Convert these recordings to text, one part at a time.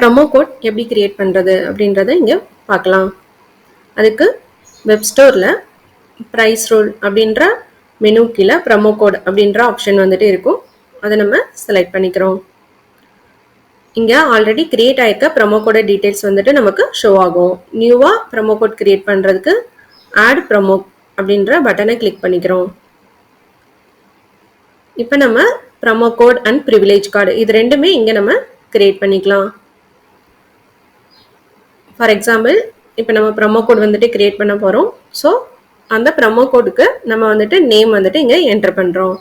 Promo code எப்படி create பண்ணுறது அப்படின்றத இங்கே பார்க்கலாம். அதுக்கு வெப் ஸ்டோரில் ப்ரைஸ் ரூல் அப்படின்ற மெனு கீழே ப்ரோமோ கோட் அப்படின்ற ஆப்ஷன் வந்துட்டு இருக்கும். அதை நம்ம செலக்ட் பண்ணிக்கிறோம். இங்கே ஆல்ரெடி கிரியேட் ஆகிருக்க ப்ரோமோ கோட டீட்டெயில்ஸ் வந்துட்டு நமக்கு ஷோ ஆகும். நியூவாக ப்ரோமோ கோட் கிரியேட் பண்ணுறதுக்கு ஆட் ப்ரோமோ அப்படின்ற பட்டனை கிளிக் பண்ணிக்கிறோம். இப்போ நம்ம promo code and privilege card இது ரெண்டுமே இங்கே நம்ம கிரியேட் பண்ணிக்கலாம். ஃபார் எக்ஸாம்பிள் இப்போ நம்ம ப்ரோமோ கோட் வந்துட்டு கிரியேட் பண்ண போகிறோம். ஸோ அந்த ப்ரோமோ கோடுக்கு நம்ம வந்துட்டு நேம் வந்துட்டு இங்கே என்டர் பண்ணுறோம்.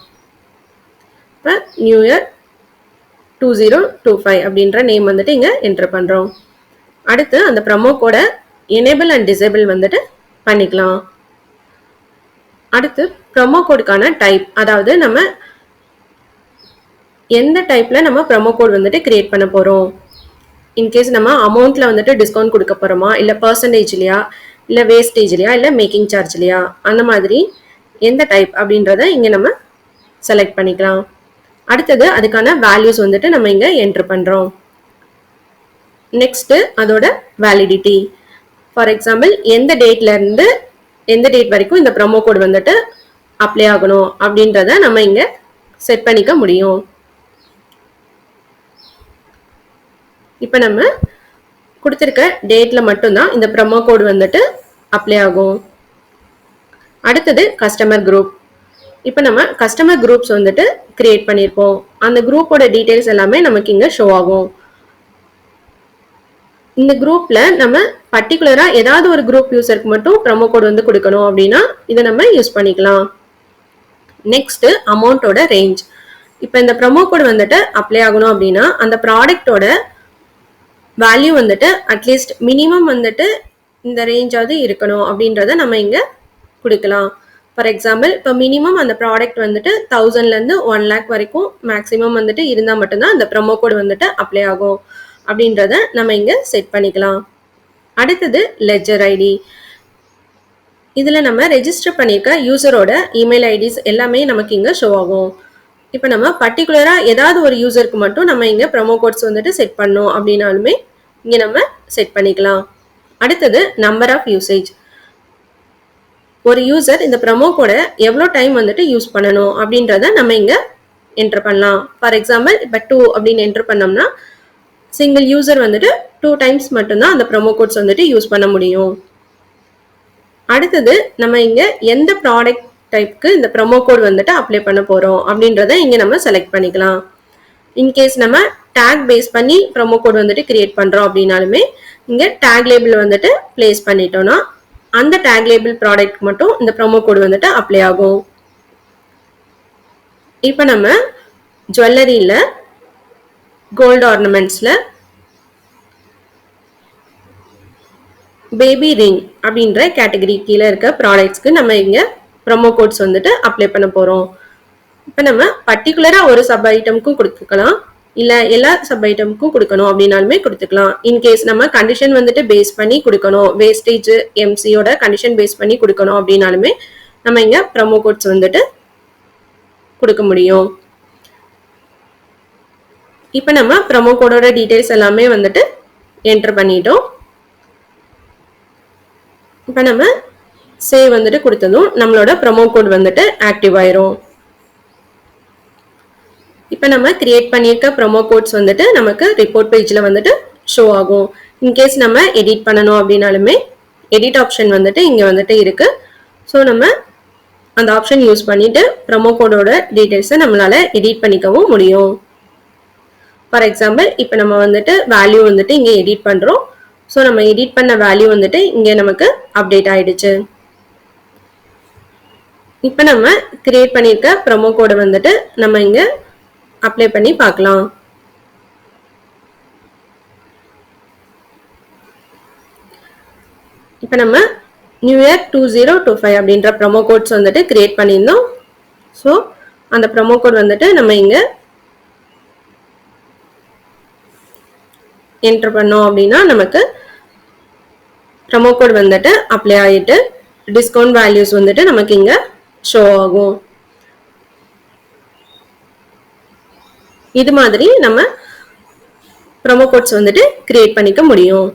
இப்போ நியூ இயர் 2025 அப்படின்ற நேம் வந்துட்டு இங்கே என்டர் பண்ணுறோம். அடுத்து அந்த ப்ரோமோ கோடை எனேபிள் அண்ட் டிசேபிள் வந்துட்டு பண்ணிக்கலாம். அடுத்து ப்ரோமோ கோடுக்கான டைப், அதாவது நம்ம எந்த டைப்பில் நம்ம ப்ரோமோ கோட் வந்துட்டு கிரியேட் பண்ண போகிறோம். இன்கேஸ் நம்ம அமௌண்ட்டில் வந்துட்டு டிஸ்கவுண்ட் கொடுக்க போகிறோமா, இல்லை பர்சன்டேஜ்லையா, இல்லை வேஸ்டேஜ்லையா, இல்லை மேக்கிங் சார்ஜ்லையா, அந்த மாதிரி எந்த டைப் அப்படின்றத இங்கே நம்ம செலக்ட் பண்ணிக்கலாம். அடுத்தது அதுக்கான வேல்யூஸ் வந்துட்டு நம்ம இங்கே என்ட்ரு பண்ணுறோம். நெக்ஸ்ட்டு அதோட வேலிடிட்டி. ஃபார் எக்ஸாம்பிள் எந்த டேட்லேருந்து எந்த டேட் வரைக்கும் இந்த ப்ரோமோ கோட் வந்துட்டு அப்ளை ஆகணும் அப்படின்றத நம்ம இங்கே செட் பண்ணிக்க முடியும். இப்போ நம்ம கொடுத்துருக்க டேட்டில் மட்டும்தான் இந்த ப்ரோமோ கோட் வந்துட்டு அப்ளை ஆகும். அடுத்தது கஸ்டமர் குரூப். இப்போ நம்ம கஸ்டமர் குரூப்ஸ் வந்துட்டு கிரியேட் பண்ணியிருப்போம். அந்த குரூப்போட டீட்டெயில்ஸ் எல்லாமே நமக்கு இங்கே ஷோ ஆகும். இந்த குரூப்பில் நம்ம பர்டிகுலராக ஏதாவது ஒரு குரூப் யூஸருக்கு மட்டும் ப்ரோமோ கோட் வந்து கொடுக்கணும் அப்படின்னா இதை நம்ம யூஸ் பண்ணிக்கலாம். நெக்ஸ்ட்டு அமௌண்ட்டோட ரேஞ்ச். இப்போ இந்த ப்ரோமோ கோட் வந்துட்டு அப்ளை ஆகணும் அப்படின்னா அந்த ப்ராடக்டோட வேல்யூ வந்துட்டு அட்லீஸ்ட் மினிமம் வந்துட்டு இந்த ரேஞ்சாவது இருக்கணும் அப்படின்றத நம்ம இங்கே கொடுக்கலாம். ஃபார் எக்ஸாம்பிள் இப்போ மினிமம் அந்த ப்ராடக்ட் வந்துட்டு 1000லேருந்து 1 lakh வரைக்கும் மேக்ஸிமம் வந்துட்டு இருந்தால் மட்டும்தான் அந்த ப்ரோமோ கோட் வந்துட்டு அப்ளை ஆகும் அப்படின்றத நம்ம இங்கே செட் பண்ணிக்கலாம். அடுத்தது லெட்ஜர் ஐடி. இதில் நம்ம ரெஜிஸ்டர் பண்ணியிருக்க யூசரோட இமெயில் ஐடிஸ் எல்லாமே நமக்கு இங்கே ஷோ ஆகும். இப்போ நம்ம பர்டிகுலராக ஏதாவது ஒரு யூசருக்கு மட்டும் நம்ம இங்கே ப்ரோமோ கோட்ஸ் வந்துட்டு செட் பண்ணோம் அப்படின்னாலுமே இங்கே நம்ம செட் பண்ணிக்கலாம். அடுத்தது நம்பர் ஆஃப் யூசேஜ். ஒரு யூசர் இந்த ப்ரோமோ கோடை எவ்வளோ டைம் வந்துட்டு யூஸ் பண்ணணும் அப்படின்றத நம்ம இங்கே என்டர் பண்ணலாம். ஃபார் எக்ஸாம்பிள் இப்போ 2 அப்படின்னு என்டர் பண்ணோம்னா சிங்கிள் யூசர் வந்துட்டு 2 times மட்டும்தான் அந்த ப்ரோமோ கோட்ஸ் வந்துட்டு யூஸ் பண்ண முடியும். அடுத்தது நம்ம இங்கே எந்த ப்ராடக்ட் டைப்க்கு இந்த ப்ரோமோ கோட் வந்துட்டு அப்ளை பண்ண போகிறோம் அப்படின்றத இங்கே நம்ம செலக்ட் பண்ணிக்கலாம். இன்கேஸ் நம்ம டேக் பேஸ் பண்ணி ப்ரோமோ கோட் வந்துட்டு கிரியேட் பண்ணுறோம் அப்படின்னாலுமே இங்கே டேக் லேபிள் வந்துட்டு பிளேஸ் பண்ணிட்டோம்னா அந்த டேக் லேபிள் ப்ராடக்ட் மட்டும் இந்த ப்ரோமோ கோட் வந்துட்டு அப்ளை ஆகும். இப்போ நம்ம ஜுவல்லரியில் கோல்டு ஆர்னமெண்ட்ஸில் பேபி ரிங் அப்படின்ற கேட்டகரி கீழே இருக்க ப்ராடக்ட்ஸ்க்கு நம்ம இங்கே ப்ரோமோ கோட்ஸ் வந்துட்டு அப்ளை பண்ண போகிறோம். இப்போ நம்ம பர்டிகுலராக ஒரு சப் ஐட்டமுக்கும் கொடுத்துக்கலாம், இல்லை எல்லா சப் ஐட்டமுக்கும் கொடுக்கணும் அப்படின்னாலுமே கொடுத்துக்கலாம். இன்கேஸ் நம்ம கண்டிஷன் வந்துட்டு பேஸ் பண்ணி கொடுக்கணும், வேஸ்டேஜ் எம்சியோட கண்டிஷன் பேஸ் பண்ணி கொடுக்கணும் அப்படின்னாலுமே நம்ம இங்கே ப்ரோமோ கோட்ஸ் வந்துட்டு கொடுக்க முடியும். இப்போ நம்ம ப்ரோமோ கோடோட டீட்டெயில்ஸ் எல்லாமே வந்துட்டு என்டர் பண்ணிட்டோம். இப்போ நம்ம சேவ் வந்துட்டு கொடுத்ததும் நம்மளோட ப்ரோமோ கோட் வந்துட்டு ஆக்டிவ் ஆயிரும். இப்போ நம்ம கிரியேட் பண்ணியிருக்க ப்ரோமோ கோட்ஸ் வந்துட்டு நமக்கு ரிப்போர்ட் பேஜில் வந்துட்டு ஷோ ஆகும். இன்கேஸ் நம்ம எடிட் பண்ணணும் அப்படின்னாலுமே எடிட் ஆப்ஷன் வந்துட்டு இங்கே வந்துட்டு இருக்கு. ஸோ நம்ம அந்த ஆப்ஷன் யூஸ் பண்ணிட்டு ப்ரோமோ கோடோட டீட்டெயில்ஸை நம்மளால எடிட் பண்ணிக்கவும் முடியும். ஃபார் எக்ஸாம்பிள் இப்போ நம்ம வந்துட்டு வேல்யூ வந்துட்டு இங்கே எடிட் பண்ணுறோம். ஸோ நம்ம எடிட் பண்ண வேல்யூ வந்துட்டு இங்கே நமக்கு அப்டேட் ஆயிடுச்சு. இப்போ நம்ம கிரியேட் பண்ணியிருக்க ப்ரோமோ கோடை வந்துட்டு நம்ம இங்கே அப்ளை பண்ணி பார்க்கலாம். இப்போ நம்ம நியூ இயர் 2025 அப்படின்ற ப்ரோமோ கோட்ஸ் வந்துட்டு கிரியேட் பண்ணியிருந்தோம். ஸோ அந்த ப்ரோமோ கோட் வந்துட்டு நம்ம இங்கே என்டர் பண்ணோம் அப்படின்னா நமக்கு ப்ரோமோ கோட் வந்துட்டு அப்ளை ஆகிட்டு டிஸ்கவுண்ட் வேல்யூஸ் வந்துட்டு நமக்கு இங்கே ஷோ ஆகும். இது மாதிரி நம்ம ப்ரோமோ கோட்ஸ் வந்துட்டு கிரியேட் பண்ணிக்க முடியும்.